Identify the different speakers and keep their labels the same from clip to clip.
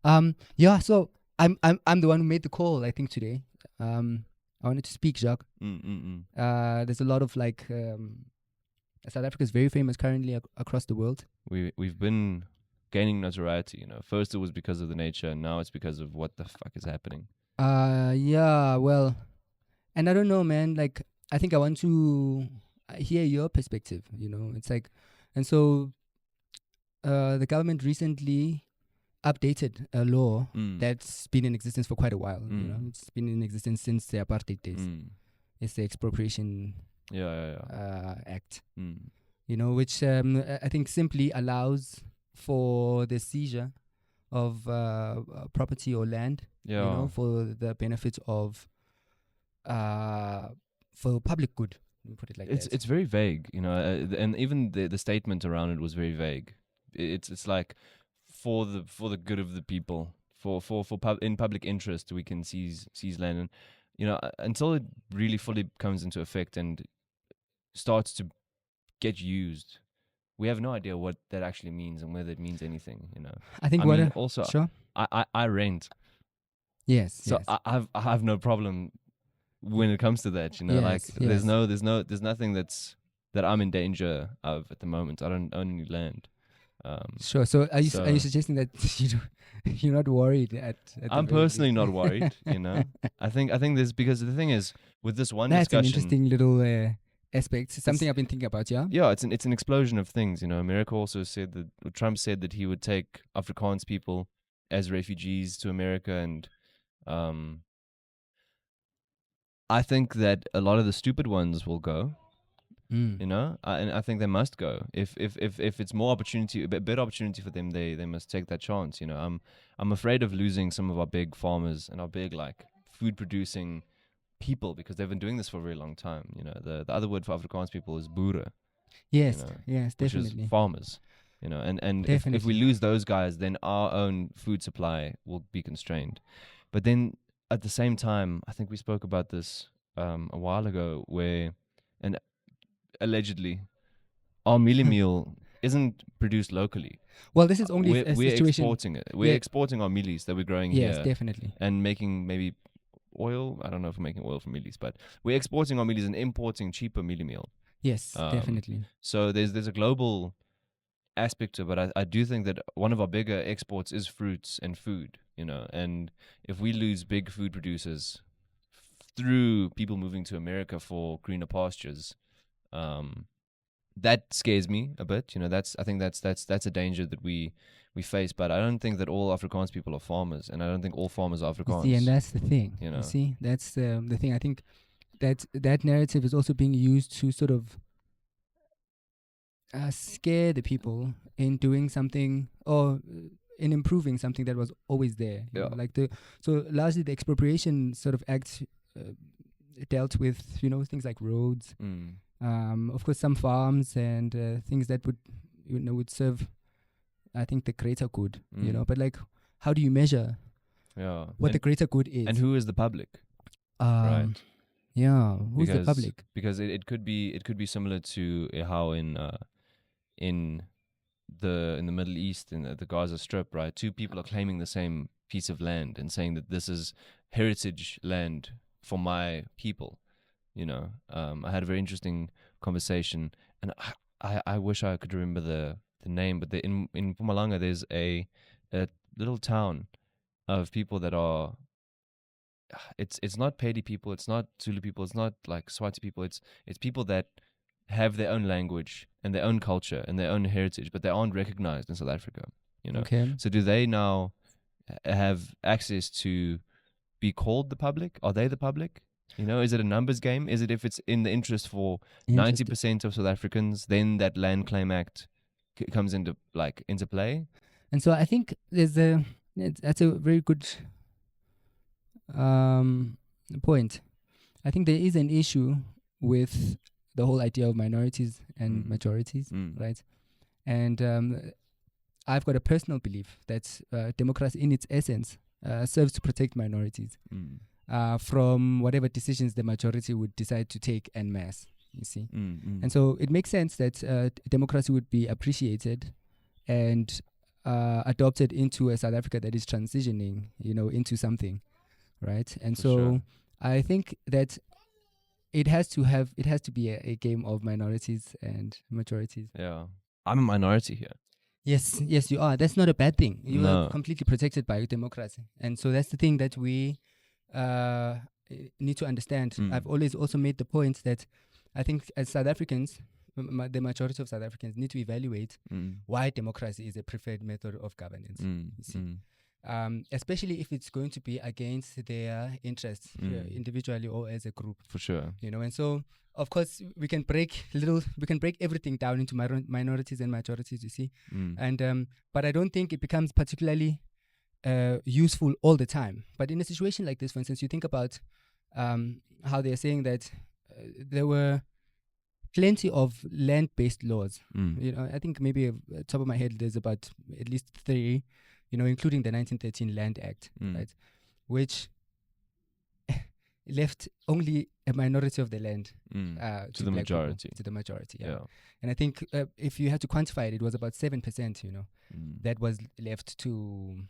Speaker 1: Yeah. So I'm the one who made the call. I think today. I wanted to speak, Jacques. There's a lot of South Africa is very famous currently across the world.
Speaker 2: We've been gaining notoriety. You know, first it was because of the nature, and now it's because of what the fuck is happening.
Speaker 1: Yeah. Well, and I don't know, man. Like, I think I want to hear your perspective. You know, it's like, and so the government recently updated a law that's been in existence for quite a while. You know, it's been in existence since the apartheid days. It's the Expropriation Act. You know, which I think simply allows for the seizure of property or land. You know, for the benefit of for public good. Put it like that.
Speaker 2: It's very vague, you know, and even the statement around it was very vague. It's like for the good of the people, in public interest, we can seize land, and you know, until it really fully comes into effect and starts to get used, we have no idea what that actually means and whether it means anything. You know,
Speaker 1: I think
Speaker 2: also
Speaker 1: sure.
Speaker 2: I rent.
Speaker 1: Yes.
Speaker 2: So
Speaker 1: yes.
Speaker 2: I have no problem when it comes to that, you know, there's nothing that I'm in danger of at the moment. I don't own any land.
Speaker 1: Sure. So are you suggesting that you're not worried at
Speaker 2: I'm personally not worried, you know. I think this, because the thing is, with this one
Speaker 1: that's
Speaker 2: discussion,
Speaker 1: an interesting little aspect. Something I've been thinking about.
Speaker 2: Yeah, it's an explosion of things, you know. America also said that Trump said that he would take Afrikaans people as refugees to America, and I think that a lot of the stupid ones will go, you know, and I think they must go. If it's more opportunity, a better opportunity for them, they must take that chance. You know, I'm afraid of losing some of our big farmers and our big food producing people, because they've been doing this for a very long time. You know, the other word for Afrikaans people is boere.
Speaker 1: Yes,
Speaker 2: you know,
Speaker 1: yes, definitely.
Speaker 2: Which is farmers. You know, and if we lose those guys, then our own food supply will be constrained. But then at the same time, I think we spoke about this a while ago, where, and allegedly, our mealie meal isn't produced locally.
Speaker 1: Well, this is only a
Speaker 2: we're
Speaker 1: situation.
Speaker 2: Exporting it. We're exporting our mealies that we're growing here.
Speaker 1: Yes, definitely.
Speaker 2: And making maybe oil. I don't know if we're making oil from mealies, but we're exporting our mealies and importing cheaper mealie meal.
Speaker 1: Yes, definitely.
Speaker 2: So there's a global aspect to it, but I do think that one of our bigger exports is fruits and food, you know, and if we lose big food producers through people moving to America for greener pastures, that scares me a bit, you know. I think that's a danger that we face, but I don't think that all Afrikaans people are farmers, and I don't think all farmers are Afrikaans.
Speaker 1: See, and that's the thing, you know. You see, that's the thing. I think that narrative is also being used to sort of scare the people in doing something or in improving something that was always there. You know, so largely the Expropriation sort of Act dealt with, you know, things like roads, of course some farms and things that would serve, I think, the greater good. You know, but how do you measure what the greater good is,
Speaker 2: and who is the public?
Speaker 1: Right. Yeah, who's the public?
Speaker 2: Because it could be similar to how in the Middle East, in the Gaza Strip, right? Two people are claiming the same piece of land and saying that this is heritage land for my people. You know, I had a very interesting conversation, and I wish I could remember the name, but in Mpumalanga there's a little town of people that are. It's not Pedi people, it's not Zulu people, it's not like Swati people. It's people that have their own language and their own culture and their own heritage, but they aren't recognized in South Africa. You know.
Speaker 1: Okay.
Speaker 2: So do they now have access to be called the public? Are they the public? You know, is it a numbers game? Is it if it's in the interest for 90% of South Africans, then that Land Claim Act comes into play?
Speaker 1: And so I think that's a very good point. I think there is an issue with the whole idea of minorities and majorities, right? And I've got a personal belief that democracy in its essence serves to protect minorities from whatever decisions the majority would decide to take en masse, you see. And so it makes sense that democracy would be appreciated and adopted into a South Africa that is transitioning, into something, right? And
Speaker 2: For
Speaker 1: so
Speaker 2: sure.
Speaker 1: I think that it has to be a game of minorities and majorities.
Speaker 2: Yeah. I'm a minority here.
Speaker 1: Yes, you are. That's not a bad thing. You are
Speaker 2: No.
Speaker 1: completely protected by democracy, and so that's the thing that we need to understand. I've always also made the point that I think as South Africans, the majority of South Africans need to evaluate why democracy is a preferred method of governance. You see, especially if it's going to be against their interests individually or as a group.
Speaker 2: For sure.
Speaker 1: And so of course we can break everything down into minorities and majorities, you see. And but I don't think it becomes particularly useful all the time. But in a situation like this, for instance, you think about how they're saying that there were plenty of land-based laws. I think maybe top of my head there's about at least 3, including the 1913 Land Act, right, which left only a minority of the land
Speaker 2: to the majority.
Speaker 1: To the majority, yeah. And I think if you had to quantify it, it was about 7%, that was left to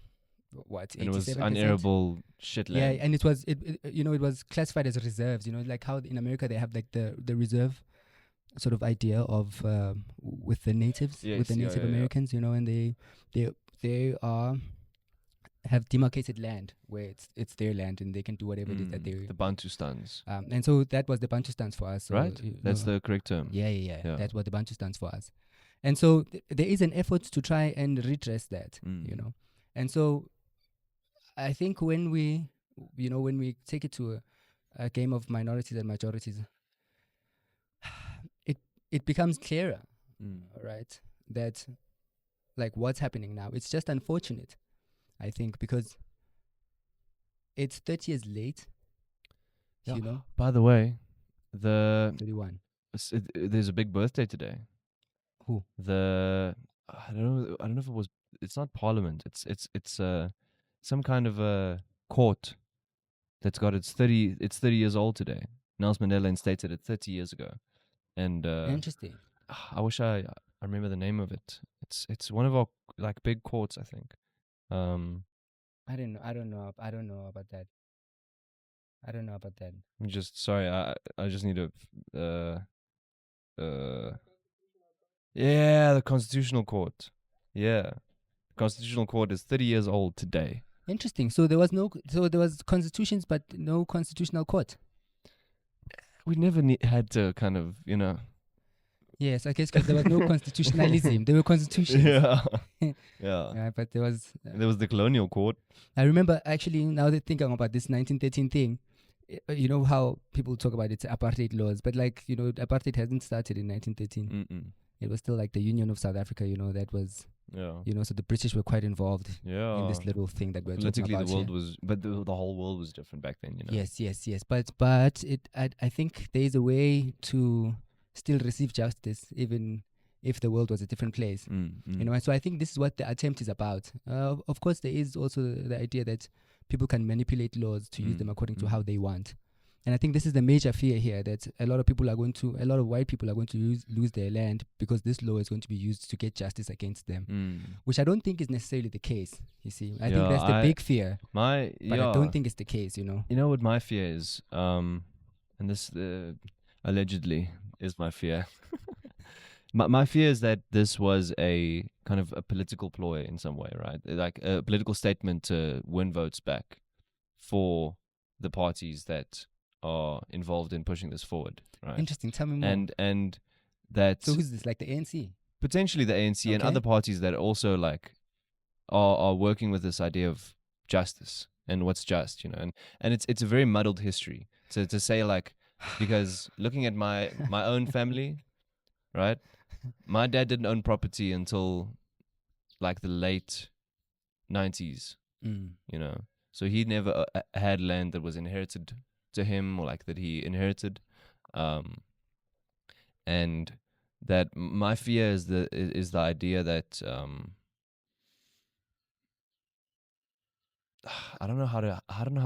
Speaker 1: what? 87%?
Speaker 2: And it was unarable shit land.
Speaker 1: Yeah, and it was classified as reserves. Like how in America they have like the reserve sort of idea of with the natives, with the Native Americans, and they have demarcated land where it's their land and they can do whatever it is that they.
Speaker 2: The Bantustans.
Speaker 1: And so that was the Bantustans for us. So,
Speaker 2: right? That's the correct term.
Speaker 1: Yeah. That's what the Bantustans for us. And so there is an effort to try and redress that, And so I think when we take it to a game of minorities and majorities, it becomes clearer, right? That like what's happening now. It's just unfortunate, I think, because it's 30 years late.
Speaker 2: Yeah. By the way,
Speaker 1: 31.
Speaker 2: There's a big birthday today.
Speaker 1: Who?
Speaker 2: I don't know if it was. It's not Parliament. It's some kind of a court that's got its 30 years old today. Nelson Mandela instated it 30 years ago. And
Speaker 1: interesting.
Speaker 2: I wish I remember the name of it. It's one of our like big courts, I think.
Speaker 1: I don't know about that.
Speaker 2: I'm just sorry. I just need to yeah, the Constitutional Court. Yeah, the Constitutional Court is 30 years old today.
Speaker 1: Interesting. So there was constitutions, but no constitutional court.
Speaker 2: We never had to kind of,
Speaker 1: Yes, I guess because there was no constitutionalism. There were constitutions.
Speaker 2: Yeah.
Speaker 1: But there was
Speaker 2: the colonial court.
Speaker 1: I remember actually now that thinking about this 1913 thing, you know how people talk about it's apartheid laws, but like apartheid hasn't started in 1913. It was still like the Union of South Africa. That was. Yeah. So the British were quite involved in this little thing that we're talking about.
Speaker 2: Politically, the world was, but the whole world was different back then.
Speaker 1: Yes. But I think there is a way to still receive justice even if the world was a different place. And so I think this is what the attempt is about. Of course, there is also the idea that people can manipulate laws to use them according to how they want. And I think this is the major fear here, that a lot of white people are going to lose their land because this law is going to be used to get justice against them, which I don't think is necessarily the case. You see, I think that's the big fear. But I don't think it's the case.
Speaker 2: You know what my fear is, and this allegedly is my fear. My fear is that this was a kind of a political ploy in some way, right? Like a political statement to win votes back for the parties that are involved in pushing this forward, right?
Speaker 1: Interesting. Tell me more.
Speaker 2: And that.
Speaker 1: So who's this? Like the ANC?
Speaker 2: Potentially the ANC and other parties that also like are working with this idea of justice and what's just, and it's a very muddled history. So to say like, because looking at my own family, right? My dad didn't own property until like the late 90s, So he never had land that was inherited to him or like that he inherited. And that my fear is the idea that I don't know how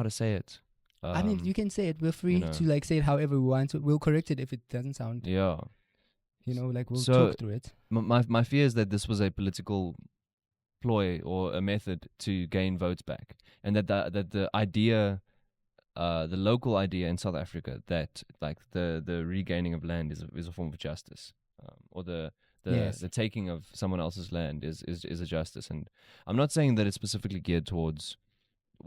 Speaker 2: to say it.
Speaker 1: I mean, you can say it. We're free to like say it however we want. We'll correct it if it doesn't sound.
Speaker 2: Yeah.
Speaker 1: Like we'll talk through it.
Speaker 2: My fear is that this was a political ploy or a method to gain votes back, and that the idea, the local idea in South Africa, that like the regaining of land is a form of justice, or
Speaker 1: Yes.
Speaker 2: the taking of someone else's land is a justice. And I'm not saying that it's specifically geared towards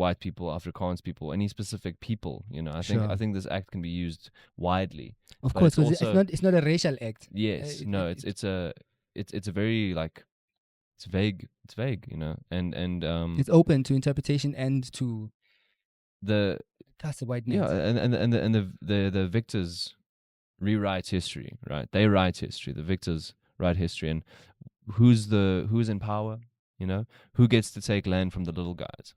Speaker 2: white people, Afrikaans people, any specific people. You know, I
Speaker 1: Sure.
Speaker 2: think this act can be used widely.
Speaker 1: Of
Speaker 2: But
Speaker 1: course,
Speaker 2: it's
Speaker 1: 'cause it's
Speaker 2: also
Speaker 1: not a racial act.
Speaker 2: yes, no, it's a very like it's vague, you know, and
Speaker 1: it's open to interpretation and to
Speaker 2: the
Speaker 1: cast a wide
Speaker 2: yeah,
Speaker 1: net.
Speaker 2: and the victors rewrite history, right? They write history. The victors write history, and who's in power? You know, who gets to take land from the little guys?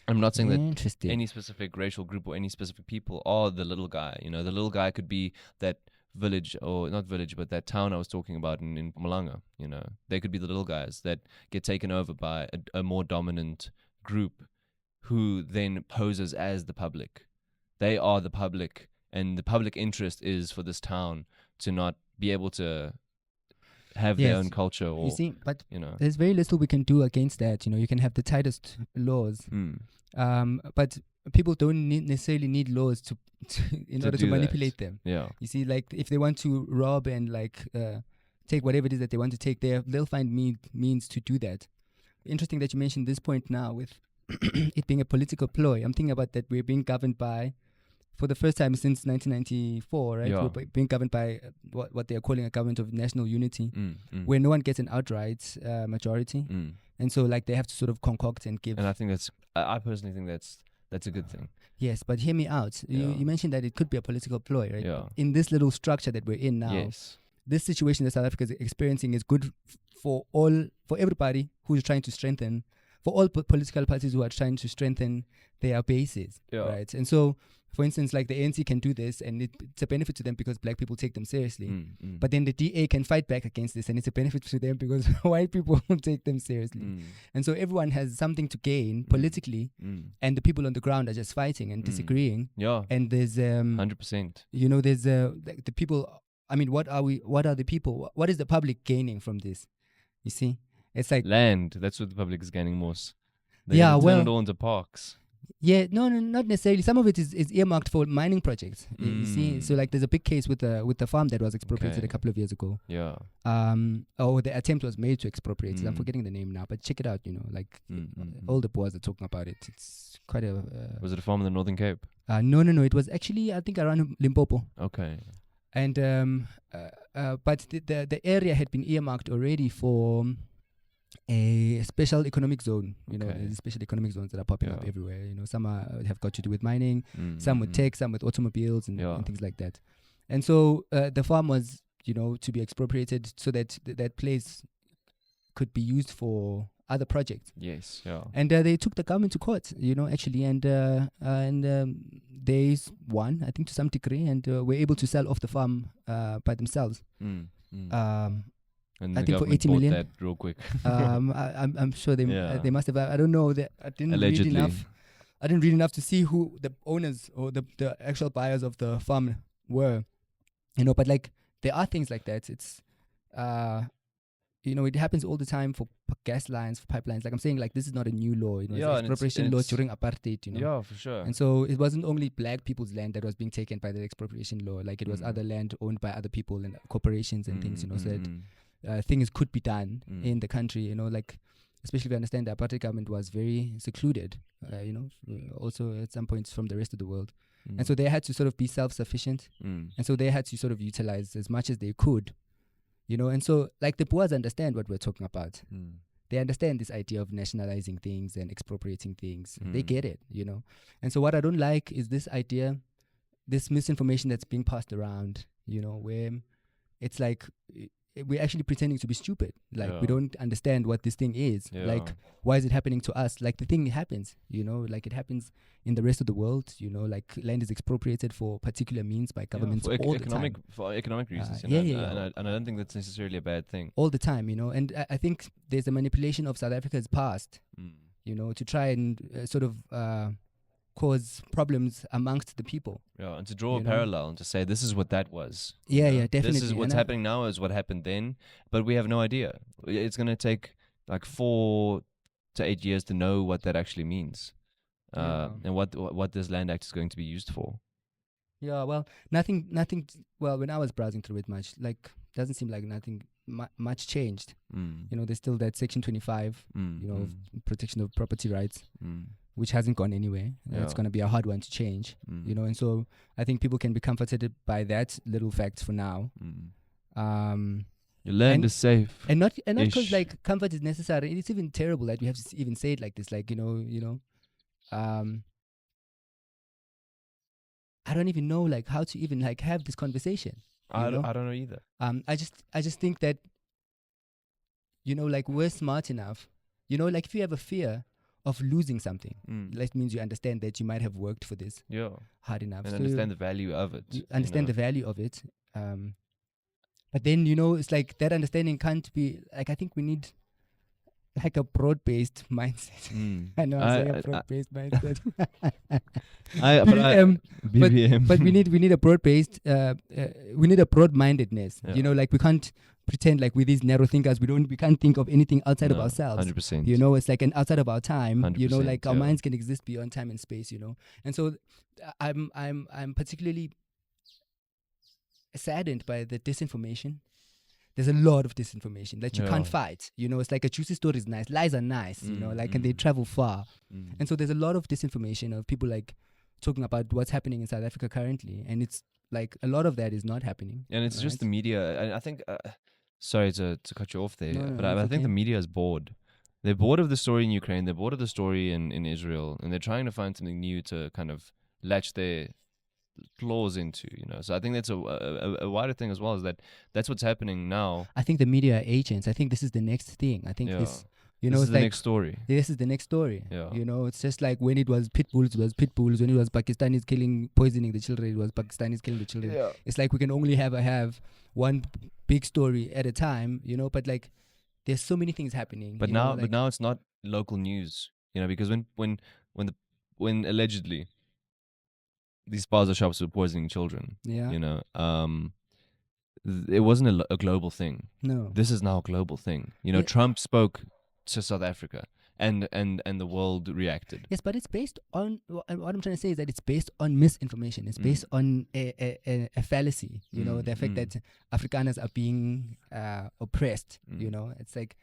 Speaker 2: I'm not saying that
Speaker 1: Interesting.
Speaker 2: any specific racial group or any specific people are the little guy. You know, the little guy could be that village, or not village, but that town I was talking about in Mpumalanga. You know, they could be the little guys that get taken over by a more dominant group, who then poses as the public. They are the public, and the public interest is for this town to not be able to have their
Speaker 1: Yes.
Speaker 2: own culture, or
Speaker 1: You see, but
Speaker 2: you know.
Speaker 1: there's very little we can do against that. You know, you can have the tightest laws, but people don't necessarily need laws to in order to
Speaker 2: do that.
Speaker 1: manipulate them.
Speaker 2: Yeah.
Speaker 1: You see, like if they want to rob and like take whatever it is that they want to take, they'll find means to do that. Interesting that you mentioned this point now with it being a political ploy. I'm thinking about that we're being governed by, for the first time since 1994, right?
Speaker 2: Yeah.
Speaker 1: We're being governed by what they are calling a government of national unity, where no one gets an outright majority, and so like they have to sort of concoct and give.
Speaker 2: And I think I personally think that's a good thing.
Speaker 1: Yes, but hear me out.
Speaker 2: Yeah.
Speaker 1: You mentioned that it could be a political ploy, right?
Speaker 2: Yeah.
Speaker 1: In this little structure that we're in now,
Speaker 2: Yes.
Speaker 1: this situation that South Africa is experiencing is good for everybody who's trying to strengthen, for all political parties who are trying to strengthen their bases,
Speaker 2: Yeah.
Speaker 1: right? And so, for instance, like the ANC can do this, and it's a benefit to them because black people take them seriously. But then the DA can fight back against this, and it's a benefit to them because white people take them seriously. And so everyone has something to gain politically, and the people on the ground are just fighting and disagreeing.
Speaker 2: Yeah.
Speaker 1: And there's
Speaker 2: 100%.
Speaker 1: you know, there's the people. I mean, what are the people? What is the public gaining from this? You see, it's like
Speaker 2: Land. That's what the public is gaining most.
Speaker 1: Yeah,
Speaker 2: turn
Speaker 1: well-
Speaker 2: it all into parks.
Speaker 1: yeah, no, not necessarily. Some of it is earmarked for mining projects. You see, so like there's a big case with the farm that was expropriated
Speaker 2: Okay.
Speaker 1: a couple of years ago.
Speaker 2: Yeah.
Speaker 1: Or the attempt was made to expropriate it. I'm
Speaker 2: Mm.
Speaker 1: forgetting the name now, but check it out. You know, like
Speaker 2: Mm.
Speaker 1: all the boys are talking about it. It's quite a.
Speaker 2: Was it a farm in the Northern Cape?
Speaker 1: No. It was actually, I think, around Limpopo.
Speaker 2: Okay.
Speaker 1: And but the area had been earmarked already for a special economic zone. You know,
Speaker 2: Okay.
Speaker 1: there's special economic zones that are popping up
Speaker 2: Yeah.
Speaker 1: everywhere. You know, some have got to do with mining, some with tech, some with automobiles and,
Speaker 2: Yeah.
Speaker 1: and things like that. And so the farm was, you know, to be expropriated so that that place could be used for other projects.
Speaker 2: Yes. Yeah.
Speaker 1: And they took the government to court, you know, actually, and they won, I think, to some degree, and were able to sell off the farm by themselves.
Speaker 2: And
Speaker 1: I
Speaker 2: the
Speaker 1: think for
Speaker 2: government
Speaker 1: 80
Speaker 2: bought
Speaker 1: million.
Speaker 2: that real quick.
Speaker 1: I'm sure they
Speaker 2: Yeah.
Speaker 1: they must have. I don't know. I didn't
Speaker 2: Allegedly.
Speaker 1: read enough. I didn't read enough to see who the owners or the actual buyers of the farm were. You know, but like there are things like that. It's you know, it happens all the time for gas lines, for pipelines. Like I'm saying, like this is not a new law. You know,
Speaker 2: Yeah,
Speaker 1: it's
Speaker 2: and
Speaker 1: expropriation law
Speaker 2: it's-
Speaker 1: during apartheid. You know.
Speaker 2: Yeah, for sure.
Speaker 1: And so it wasn't only black people's land that was being taken by the expropriation law. Like it was
Speaker 2: Mm.
Speaker 1: other land owned by other people and corporations and things. You know, so that
Speaker 2: Mm.
Speaker 1: things could be done
Speaker 2: Mm.
Speaker 1: in the country, you know, like especially if you understand the apartheid government was very secluded, you know, also at some points from the rest of the world.
Speaker 2: Mm.
Speaker 1: And so they had to sort of be self-sufficient.
Speaker 2: Mm.
Speaker 1: And so they had to sort of utilize as much as they could, you know. And so like the Boers understand what we're talking about.
Speaker 2: Mm.
Speaker 1: They understand this idea of nationalizing things and expropriating things. They
Speaker 2: Mm.
Speaker 1: get it, you know. And so what I don't like is this idea, this misinformation that's being passed around, you know, where it's like we're actually pretending to be stupid. Like
Speaker 2: Yeah.
Speaker 1: we don't understand what this thing is. Like
Speaker 2: Yeah.
Speaker 1: why is it happening to us? Like the thing happens, you know, like it happens in the rest of the world, you know, like land is expropriated for particular means by governments
Speaker 2: for
Speaker 1: all
Speaker 2: economic
Speaker 1: the time.
Speaker 2: for economic reasons.
Speaker 1: yeah,
Speaker 2: you know,
Speaker 1: yeah,
Speaker 2: and,
Speaker 1: yeah.
Speaker 2: and I don't think that's necessarily a bad thing.
Speaker 1: All the time, you know. And I think there's a manipulation of South Africa's past,
Speaker 2: Mm.
Speaker 1: you know, to try and sort of cause problems amongst the people.
Speaker 2: Yeah, and to draw
Speaker 1: You
Speaker 2: a
Speaker 1: know?
Speaker 2: parallel and to say this is what that was.
Speaker 1: Yeah,
Speaker 2: you know?
Speaker 1: yeah, definitely.
Speaker 2: This is what's
Speaker 1: And
Speaker 2: happening now is what happened then, but we have no idea. It's going to take like 4 to 8 years to know what that actually means,
Speaker 1: Yeah.
Speaker 2: and what this Land Act is going to be used for.
Speaker 1: Yeah, well, nothing. Well, when I was browsing through it, doesn't seem like nothing much changed.
Speaker 2: Mm.
Speaker 1: You know, there's still that Section 25,
Speaker 2: Mm.
Speaker 1: you know,
Speaker 2: Mm.
Speaker 1: protection of property rights,
Speaker 2: Mm.
Speaker 1: which hasn't gone anywhere. It's
Speaker 2: Yeah.
Speaker 1: going to be a hard one to change.
Speaker 2: Mm.
Speaker 1: You know, and so I think people can be comforted by that little fact for now.
Speaker 2: Mm. Your land
Speaker 1: and-
Speaker 2: is safe.
Speaker 1: And not because
Speaker 2: Ish.
Speaker 1: like comfort is necessary. It's even terrible that we have to even say it like this. Like, I don't even know like how to even like have this conversation.
Speaker 2: I don't know either.
Speaker 1: I just think that, like we're smart enough, like if you have a fear of losing something, that means you understand that you might have worked for this
Speaker 2: Yeah.
Speaker 1: hard enough.
Speaker 2: And
Speaker 1: So
Speaker 2: understand the value of it.
Speaker 1: you understand the value of it. But then, it's like that understanding can't be like, I think we need like a broad-based mindset. I know I'm saying a broad-based mindset.
Speaker 2: BBM.
Speaker 1: But we need a broad-based, we need a broad-mindedness.
Speaker 2: Yeah.
Speaker 1: Like we can't pretend like we're these narrow thinkers. We can't think of anything outside of ourselves.
Speaker 2: 100%.
Speaker 1: It's like an outside of our time.
Speaker 2: 100%,
Speaker 1: Like our minds can exist beyond time and space. And so I'm particularly saddened by the disinformation. There's a lot of disinformation that you can't fight. It's like a juicy story is nice. Lies are nice, and they travel far. And so there's a lot of disinformation of people like talking about what's happening in South Africa currently. And it's like a lot of that is not happening.
Speaker 2: And it's just the media. I think, sorry to cut you off there, but I think the media is bored. They're bored of the story in Ukraine. They're bored of the story in Israel. And they're trying to find something new to kind of latch their claws into, so I think that's a wider thing as well, is that's what's happening now.
Speaker 1: I think the media are agents. I think this is the next thing. I think this
Speaker 2: this is the
Speaker 1: like,
Speaker 2: next story.
Speaker 1: This is the next story.
Speaker 2: Yeah.
Speaker 1: It's just like when it was pit bulls, it was pit bulls. When it was Pakistanis poisoning the children, it was Pakistanis killing the children.
Speaker 2: Yeah.
Speaker 1: It's like we can only have one big story at a time, but like there's so many things happening.
Speaker 2: But now it's not local news, because when allegedly these spaza shops were poisoning children.
Speaker 1: Yeah.
Speaker 2: It wasn't a global thing.
Speaker 1: No.
Speaker 2: This is now a global thing. Trump spoke to South Africa, and the world reacted.
Speaker 1: Yes, but it's based on what I'm trying to say is that it's based on misinformation. It's based on a fallacy. The fact that Afrikaners are being oppressed. It's like.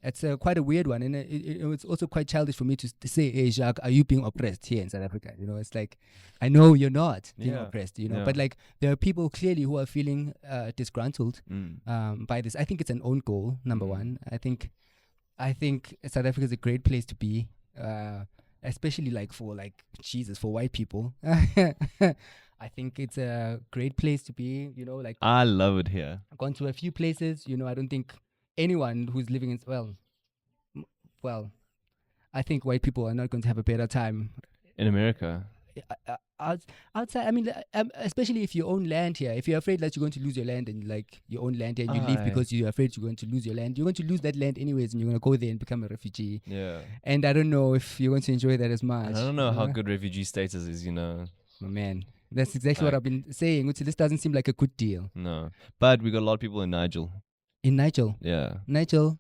Speaker 1: It's quite a weird one, and it's also quite childish for me to say, "Hey, Jacques, are you being oppressed here in South Africa?" It's like, I know you're not being oppressed, but like there are people clearly who are feeling disgruntled by this. I think it's an own goal. Number one, I think South Africa is a great place to be, especially like for white people. I think it's a great place to be. Like
Speaker 2: I love it here.
Speaker 1: I've gone to a few places. I don't think anyone who's living in well, I think white people are not going to have a better time
Speaker 2: in America.
Speaker 1: Outside, I mean, especially if you own land here. If you're afraid that you're going to lose your land and like you own land here and you leave because you're afraid you're going to lose your land, you're going to lose that land anyways, and you're going to go there and become a refugee.
Speaker 2: Yeah.
Speaker 1: And I don't know if you're going to enjoy that as much.
Speaker 2: And I don't know how good refugee status is.
Speaker 1: Oh, man. That's exactly what I've been saying. This doesn't seem like a good deal.
Speaker 2: No, but we got a lot of people in Nigel.
Speaker 1: In Nigel?
Speaker 2: Yeah.
Speaker 1: Nigel,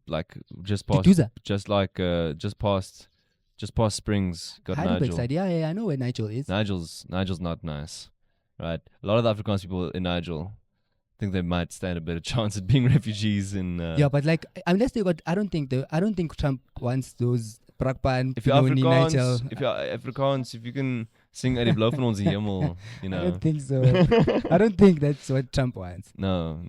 Speaker 2: like just past, just past Springs. Got
Speaker 1: Heidelberg
Speaker 2: Nigel.
Speaker 1: side. Yeah, I know where Nigel is.
Speaker 2: Nigel's not nice, right? A lot of the Afrikaans people in Nigel think they might stand a better chance at being refugees in.
Speaker 1: Yeah, but like unless they got, I don't think Trump wants those Brakpan.
Speaker 2: If you're Afrikaans, if you can sing Eddie Blow van ons hemel,
Speaker 1: I don't think so. I don't think that's what Trump wants.
Speaker 2: No.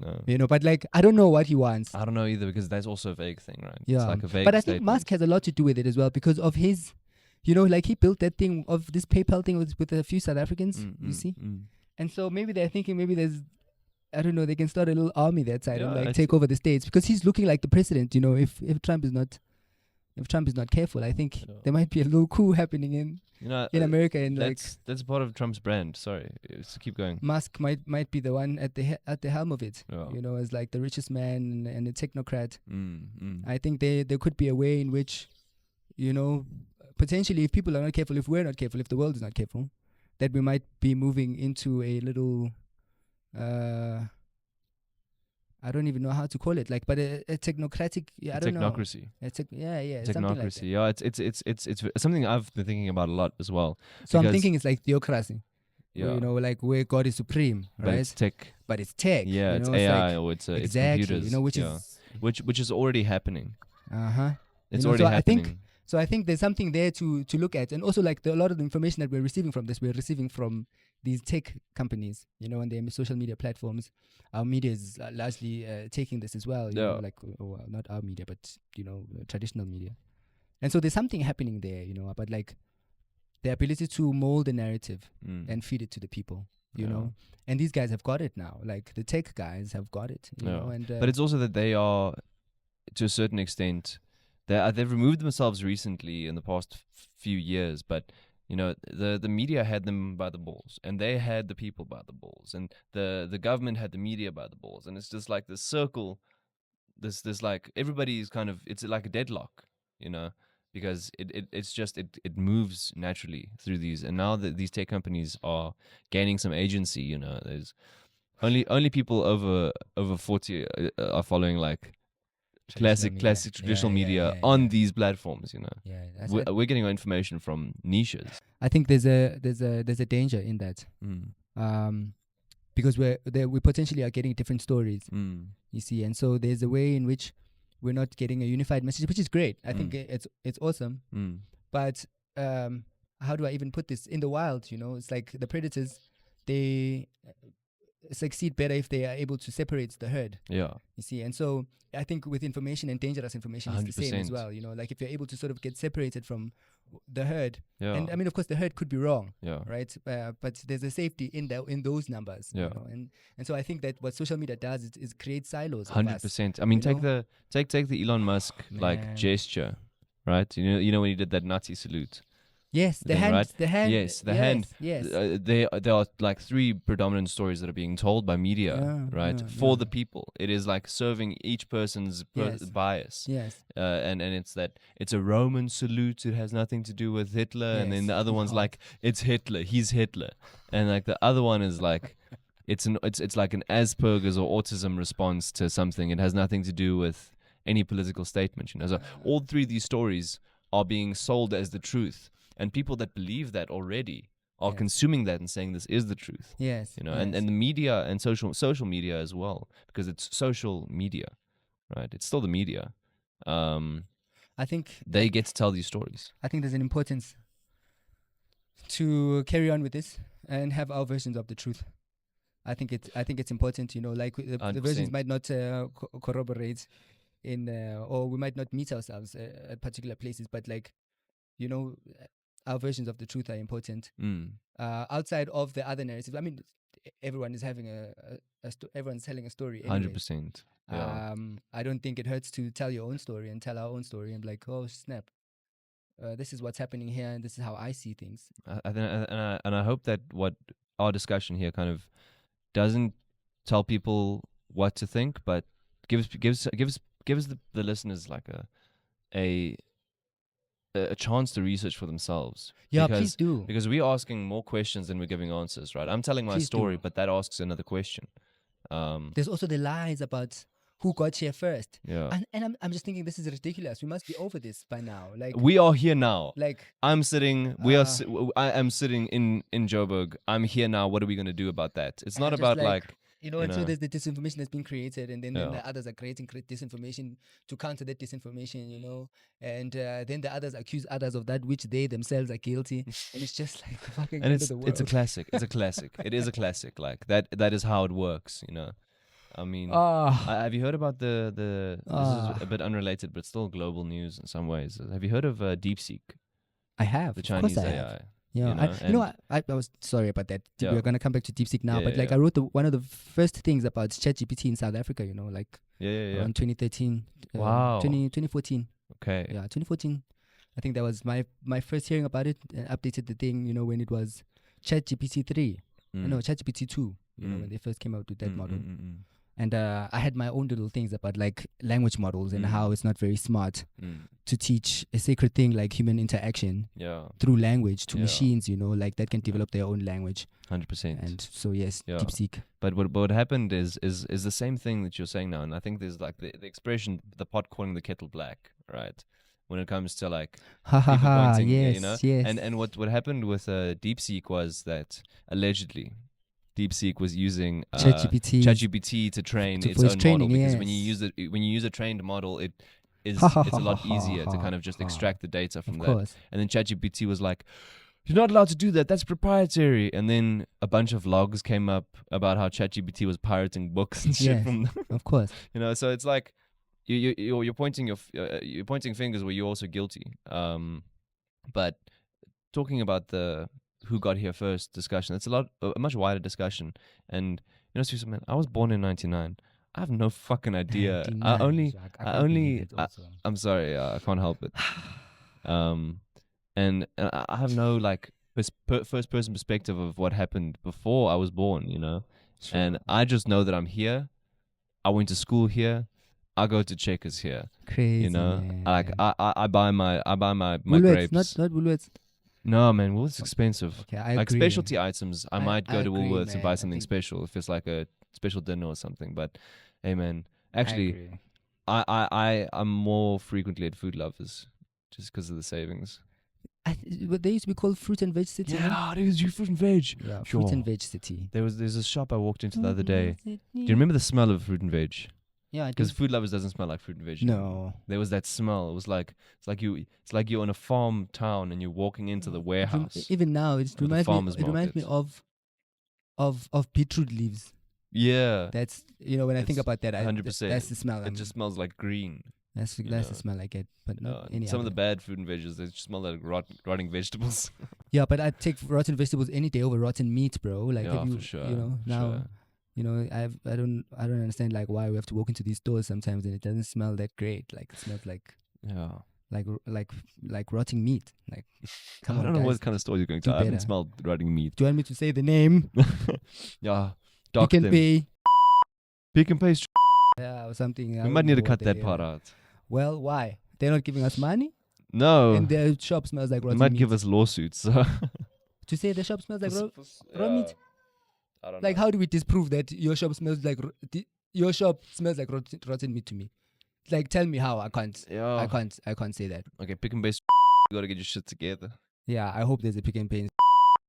Speaker 1: But like I don't know what he wants.
Speaker 2: I don't know either, because that's also a vague thing, right?
Speaker 1: Yeah,
Speaker 2: it's like a vague
Speaker 1: but I
Speaker 2: statement.
Speaker 1: think Musk has a lot to do with it as well, because of his, like he built that thing of this PayPal thing with a few South Africans. You see, and so maybe they're thinking there's, I don't know, they can start a little army that side and like take over the states, because he's looking like the president. If Trump is not. If Trump is not careful, I think there might be a little coup happening in America, and
Speaker 2: that's part of Trump's brand. Sorry, so keep going.
Speaker 1: Musk might be the one at the helm of it.
Speaker 2: Yeah.
Speaker 1: As like the richest man and a technocrat. I think there could be a way in which, potentially, if people are not careful, if we're not careful, if the world is not careful, that we might be moving into a little I don't even know how to call it, like, but a technocratic, I don't know.
Speaker 2: Technocracy.
Speaker 1: Yeah, something like that.
Speaker 2: Technocracy. Yeah, it's something I've been thinking about a lot as well.
Speaker 1: So I'm
Speaker 2: because-
Speaker 1: thinking it's like theocracy,
Speaker 2: Yeah,
Speaker 1: where, you know, like where God is supreme,
Speaker 2: but
Speaker 1: right?
Speaker 2: it's tech.
Speaker 1: But it's tech.
Speaker 2: Yeah,
Speaker 1: you
Speaker 2: it's
Speaker 1: know,
Speaker 2: AI
Speaker 1: like,
Speaker 2: or it's
Speaker 1: exactly,
Speaker 2: computers.
Speaker 1: you know, which
Speaker 2: yeah.
Speaker 1: is
Speaker 2: which is already happening. It's
Speaker 1: You know,
Speaker 2: already
Speaker 1: so
Speaker 2: happening.
Speaker 1: I think there's something there to look at, and also like a lot of the information that we're receiving from this, we're receiving from these tech companies, you know, and their social media platforms. Our media is largely taking this as well, you know,
Speaker 2: Yeah.
Speaker 1: like well, not our media, but you know, traditional media. And so there's something happening there, you know, about like the ability to mold a narrative and feed it to the people, you
Speaker 2: Yeah.
Speaker 1: know. And these guys have got it now. Like the tech guys have got it, you know. And
Speaker 2: But it's also that they are, to a certain extent, they've removed themselves recently in the past few years, but you know the media had them by the balls, and they had the people by the balls, and the government had the media by the balls, and it's just like this circle, this like everybody's kind of, it's like a deadlock, you know, because it's just it moves naturally through these, and now that these tech companies are gaining some agency, you know, there's only people over 40 are following like classic traditional media on these platforms, you know.
Speaker 1: Yeah,
Speaker 2: We're getting our information from niches.
Speaker 1: I think there's a danger in that, because we potentially are getting different stories, you see, and so there's a way in which we're not getting a unified message, which is great. I think it's awesome, but how do I even put this in the wild? You know, it's like the predators, they succeed better if they are able to separate the herd.
Speaker 2: Yeah.
Speaker 1: You see, and so I think with information and dangerous information, it's the same as
Speaker 2: 100%.
Speaker 1: well. You know, like if you're able to sort of get separated from the herd,
Speaker 2: Yeah.
Speaker 1: and I mean, of course, the herd could be wrong,
Speaker 2: Yeah.
Speaker 1: right? But there's a safety in those numbers.
Speaker 2: Yeah.
Speaker 1: You know? And so I think that what social media does is create silos.
Speaker 2: 100%. I mean,
Speaker 1: you
Speaker 2: take
Speaker 1: know?
Speaker 2: the Elon Musk like
Speaker 1: Man.
Speaker 2: gesture, right? You know when he did that Nazi salute.
Speaker 1: Yes, the
Speaker 2: thing,
Speaker 1: hand,
Speaker 2: right?
Speaker 1: the hand.
Speaker 2: Yes, the hand.
Speaker 1: Yes.
Speaker 2: There are like three predominant stories that are being told by media,
Speaker 1: Yeah,
Speaker 2: right?
Speaker 1: yeah,
Speaker 2: For
Speaker 1: yeah.
Speaker 2: the people, it is like serving each person's
Speaker 1: Yes.
Speaker 2: bias.
Speaker 1: Yes.
Speaker 2: And it's that it's a Roman salute. It has nothing to do with Hitler. And then
Speaker 1: Yes.
Speaker 2: the other one's
Speaker 1: Oh.
Speaker 2: like, it's Hitler. He's Hitler. And like the other one is like, it's like an Asperger's or autism response to something. It has nothing to do with any political statement. You know, so all three of these stories are being sold as the truth, and people that believe that already are
Speaker 1: Yes.
Speaker 2: consuming that and saying this is the truth.
Speaker 1: Yes.
Speaker 2: You know,
Speaker 1: yes.
Speaker 2: and the media and social media as well, because it's social media, right? It's still the media.
Speaker 1: I think
Speaker 2: They get to tell these stories.
Speaker 1: I think there's an importance to carry on with this and have our versions of the truth. I think it's important, you know, like the
Speaker 2: 100%.
Speaker 1: versions might not corroborate or we might not meet ourselves at particular places, but like, you know, our versions of the truth are important. Outside of the other narratives, I mean, everyone is having everyone's telling a story. Anyway.
Speaker 2: 100%. Yeah.
Speaker 1: I don't think it hurts to tell your own story and tell our own story and be like, oh snap, this is what's happening here and this is how I see things.
Speaker 2: I hope that what our discussion here kind of doesn't tell people what to think, but gives the listeners like a chance to research for themselves.
Speaker 1: Yeah,
Speaker 2: because,
Speaker 1: please do.
Speaker 2: Because we're asking more questions than we're giving answers, right? I'm telling my
Speaker 1: Please
Speaker 2: story,
Speaker 1: do.
Speaker 2: but that asks another question.
Speaker 1: There's also the lies about who got here first.
Speaker 2: Yeah.
Speaker 1: And I'm just thinking this is ridiculous. We must be over this by now. Like
Speaker 2: We are here now.
Speaker 1: Like
Speaker 2: I'm sitting. I am sitting in Joburg. I'm here now. What are we gonna do about that? It's not about like
Speaker 1: you know, and so there's the disinformation that's being created, and then
Speaker 2: Yeah.
Speaker 1: the others are creating disinformation to counter that disinformation, you know, and then the others accuse others of that which they themselves are guilty, and it's just like the fucking
Speaker 2: and
Speaker 1: end of the world.
Speaker 2: it's a classic. It's a classic. It is a classic. Like that is how it works. You know. I mean, have you heard about the this is a bit unrelated, but still global news in some ways. Have you heard of DeepSeek?
Speaker 1: I have.
Speaker 2: The Chinese
Speaker 1: of course I
Speaker 2: AI.
Speaker 1: have. Yeah, I was sorry about that.
Speaker 2: Yeah.
Speaker 1: We're gonna come back to DeepSeek now,
Speaker 2: Yeah,
Speaker 1: but like
Speaker 2: yeah.
Speaker 1: I wrote one of the first things about ChatGPT in South Africa. You know, like
Speaker 2: Yeah.
Speaker 1: around 2013.
Speaker 2: Wow.
Speaker 1: 2014.
Speaker 2: Okay.
Speaker 1: Yeah, 2014. I think that was my first hearing about it. And updated the thing, you know, when it was ChatGPT 3. No, ChatGPT 2. You know, when they first came out with that model. And I had my own little things about like language models and how it's not very smart to teach a sacred thing like human interaction through language to machines, you know, like that can develop their own language.
Speaker 2: 100%.
Speaker 1: And so yes, DeepSeek.
Speaker 2: But what happened is the same thing that you're saying now, and I think there's like the expression, the pot calling the kettle black, right? When it comes to like people pointing,
Speaker 1: yes,
Speaker 2: you know,
Speaker 1: yes.
Speaker 2: and what happened with DeepSeek was that allegedly DeepSeek was using ChatGPT to train its own model, because when you use a trained model, it's a lot easier to kind of just extract the data from that. And then ChatGPT was like, you're not allowed to do that. That's proprietary. And then a bunch of logs came up about how ChatGPT was pirating books and shit from them.
Speaker 1: Of course.
Speaker 2: You know, so it's like you're pointing you're pointing fingers where you're also guilty. But talking about the who got here first discussion, it's a much wider discussion. And you know, Susan, man, I was born in '99. I have no fucking idea. I'm sorry, I can't help it. And I have no like first person perspective of what happened before I was born, you know. Sure. And I just know that I'm here. I went to school here. I go to Checkers here.
Speaker 1: Crazy,
Speaker 2: you know.
Speaker 1: Man.
Speaker 2: Like I buy my
Speaker 1: Woolworths,
Speaker 2: grapes.
Speaker 1: Not Woolworths.
Speaker 2: No, man, Woolworths is expensive.
Speaker 1: Okay, I
Speaker 2: like
Speaker 1: agree.
Speaker 2: Specialty items, I might go to Woolworths
Speaker 1: man.
Speaker 2: and buy something special if it's like a special dinner or something. But hey, man, actually, I'm more frequently at Food Lovers just because of the savings.
Speaker 1: But they used to be called Fruit and Veg City.
Speaker 2: Yeah, it was Fruit and Veg.
Speaker 1: Yeah, sure. Fruit and Veg City.
Speaker 2: There's a shop I walked into the other day. Do you remember the smell of Fruit and Veg?
Speaker 1: Yeah,
Speaker 2: because Food Lovers doesn't smell like fruit and veg.
Speaker 1: No,
Speaker 2: there was that smell. It was like it's like you're in a farm town and you're walking into the warehouse.
Speaker 1: Even now, it reminds me of beetroot leaves.
Speaker 2: Yeah,
Speaker 1: that's when I think about that,
Speaker 2: 100%.
Speaker 1: That's the smell.
Speaker 2: It just smells like green.
Speaker 1: That's the smell I get, but not any
Speaker 2: some
Speaker 1: other.
Speaker 2: of the bad fruit and veggies, they just smell like rotting vegetables.
Speaker 1: Yeah, but I take rotten vegetables any day over rotten meat, bro. Like,
Speaker 2: for sure.
Speaker 1: Now.
Speaker 2: Sure.
Speaker 1: I don't understand like why we have to walk into these stores sometimes and it doesn't smell that great. Like it smells like like rotting meat. Like, come on,
Speaker 2: I don't know what kind of store you're going to. I haven't smelled rotting meat.
Speaker 1: Do you want me to say the name?
Speaker 2: Yeah,
Speaker 1: Pick and Pay.
Speaker 2: Pick and Pay.
Speaker 1: Yeah, or something.
Speaker 2: We might need to cut that part out.
Speaker 1: Well, why? They're not giving us money?
Speaker 2: No.
Speaker 1: And their shop smells like rotten meat.
Speaker 2: They might give us lawsuits.
Speaker 1: To say the shop smells like raw meat?
Speaker 2: I don't
Speaker 1: like,
Speaker 2: know.
Speaker 1: how do we disprove that your shop smells like rotten meat to me? Like, tell me how. I can't say that.
Speaker 2: Okay, Pick and Pay. You gotta get your shit together.
Speaker 1: Yeah, I hope there's a Pick and Pay.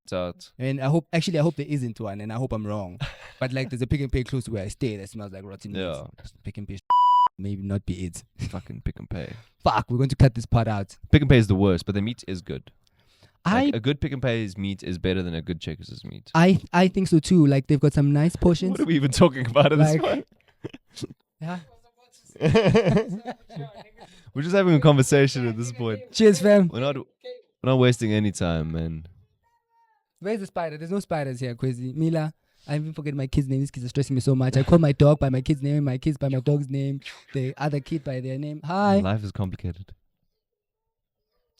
Speaker 2: It's out.
Speaker 1: And I hope there isn't one, and I hope I'm wrong. But like, there's a Pick and Pay close to where I stay that smells like rotten meat. Pick and Pay maybe not be it.
Speaker 2: Fucking Pick and Pay.
Speaker 1: Fuck, we're going to cut this part out.
Speaker 2: Pick and Pay is the worst, but the meat is good. Like a good Pick and Pay's meat is better than a good Checkers' meat.
Speaker 1: I think so too. Like, they've got some nice portions.
Speaker 2: What are we even talking about at this point?
Speaker 1: Yeah.
Speaker 2: We're just having a conversation at this point.
Speaker 1: Cheers, fam.
Speaker 2: We're not wasting any time, man.
Speaker 1: Where's the spider? There's no spiders here, Kwezi. Mila, I even forget my kid's name. These kids are stressing me so much. I call my dog by my kid's name, my kids by my dog's name, the other kid by their name. Hi.
Speaker 2: Life is complicated.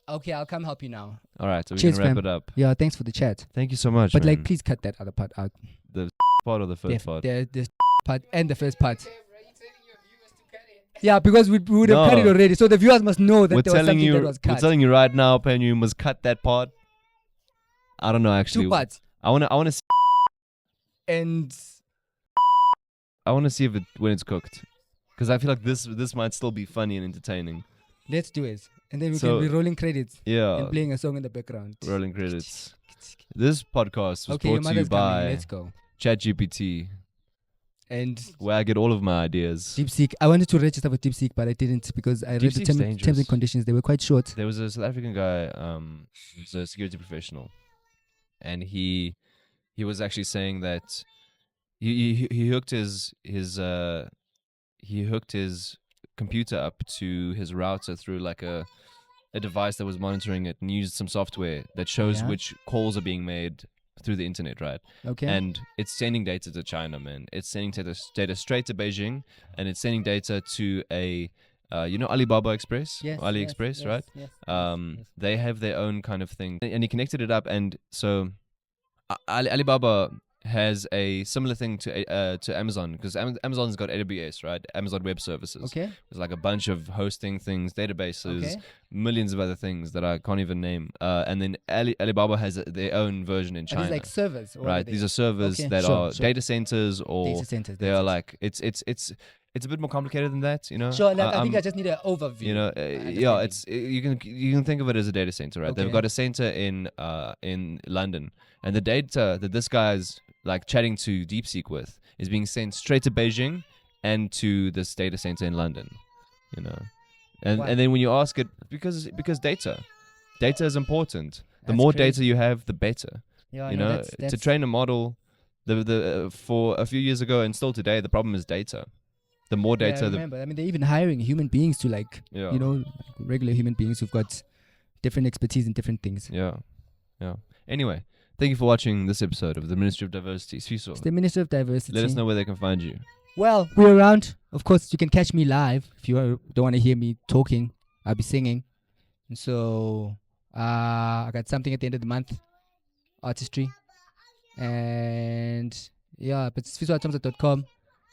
Speaker 1: Okay, I'll come help you now.
Speaker 2: All right, so we
Speaker 1: Cheers,
Speaker 2: can wrap
Speaker 1: fam.
Speaker 2: it up.
Speaker 1: Yeah, thanks for the chat.
Speaker 2: Thank you so much.
Speaker 1: But
Speaker 2: man.
Speaker 1: like, please cut that other part out.
Speaker 2: The part or the first part?
Speaker 1: The part and the first part. Yeah, because we would have cut it already. So the viewers must know that there was something that was cut.
Speaker 2: We're telling you right now, Pen, you must cut that part. I don't know, actually.
Speaker 1: 2 parts.
Speaker 2: I wanna see.
Speaker 1: And
Speaker 2: I wanna see when it's cooked, because I feel like this might still be funny and entertaining.
Speaker 1: Let's do it, and then we can be rolling credits.
Speaker 2: Yeah.
Speaker 1: And playing a song in the background.
Speaker 2: Rolling credits. This podcast was
Speaker 1: your
Speaker 2: brought to you by
Speaker 1: Let's go.
Speaker 2: ChatGPT,
Speaker 1: and
Speaker 2: where I get all of my ideas.
Speaker 1: DeepSeek. I wanted to register for DeepSeek, but I didn't because I read the terms and conditions. They were quite short.
Speaker 2: There was a South African guy, who's a security professional, and he was actually saying that he hooked his computer up to his router through like a device that was monitoring it, and used some software that shows which calls are being made through the internet, right?
Speaker 1: Okay.
Speaker 2: And it's sending data to China, man. It's sending data straight to Beijing, and it's sending data to a Alibaba Express, AliExpress, right?
Speaker 1: Yes.
Speaker 2: They have their own kind of thing, and he connected it up, and so Alibaba has a similar thing to Amazon, because Amazon's got AWS, right? Amazon Web Services.
Speaker 1: Okay.
Speaker 2: There's like a bunch of hosting things, databases,
Speaker 1: Okay.
Speaker 2: millions of other things that I can't even name. And then Alibaba has their own version in
Speaker 1: Are
Speaker 2: China.
Speaker 1: these like servers, or
Speaker 2: Right, these are servers
Speaker 1: Okay,
Speaker 2: that
Speaker 1: sure,
Speaker 2: are
Speaker 1: sure.
Speaker 2: data centers, or
Speaker 1: data centers?
Speaker 2: they
Speaker 1: that's
Speaker 2: are
Speaker 1: it.
Speaker 2: like it's a bit more complicated than that, you know.
Speaker 1: Sure. Like, I think
Speaker 2: I'm-
Speaker 1: I just need an overview.
Speaker 2: you know, yeah, you can think of it as a data center, right? They've
Speaker 1: Okay.
Speaker 2: got a center in London, and the data that this guy's like chatting to DeepSeek with is being sent straight to Beijing and to this data center in London, you know. And
Speaker 1: Wow.
Speaker 2: and then when you ask it, because data is important. The
Speaker 1: That's
Speaker 2: more
Speaker 1: crazy.
Speaker 2: data you have, the better.
Speaker 1: Yeah,
Speaker 2: You
Speaker 1: no,
Speaker 2: know,
Speaker 1: that's
Speaker 2: to train a model, for a few years ago and still today, the problem is data. The more
Speaker 1: Yeah, I
Speaker 2: data,
Speaker 1: remember. I mean, they're even hiring human beings to like,
Speaker 2: yeah,
Speaker 1: you know, regular human beings who've got different expertise in different things.
Speaker 2: yeah. Anyway, thank you for watching this episode of the Ministry of Diversity. Siso,
Speaker 1: It's the Minister of Diversity.
Speaker 2: let us know where they can find you.
Speaker 1: Well, we're around. Of course, you can catch me live if you don't want to hear me talking. I'll be singing. And so I got something at the end of the month, artistry. And yeah, but it's visualtomsa.com.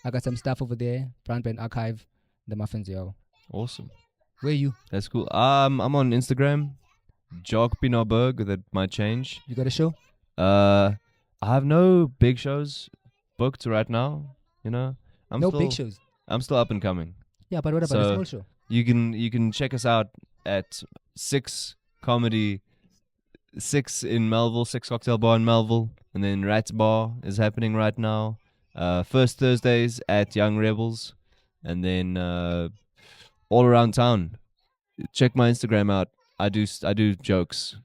Speaker 1: I got some stuff over there. Brown Brand Archive, the muffins, yo.
Speaker 2: Awesome.
Speaker 1: Where are you?
Speaker 2: That's cool. I'm on Instagram, Jog Pinoberg. That might change.
Speaker 1: You got a show?
Speaker 2: I have no big shows booked right now. You know,
Speaker 1: No big shows.
Speaker 2: I'm still up and coming.
Speaker 1: Yeah, but what about a
Speaker 2: So-
Speaker 1: small show?
Speaker 2: You can check us out at 6 Comedy 6 in Melville, 6 Cocktail Bar in Melville, and then Rats Bar is happening right now. First Thursdays at Young Rebels, and then all around town. Check my Instagram out. I do jokes.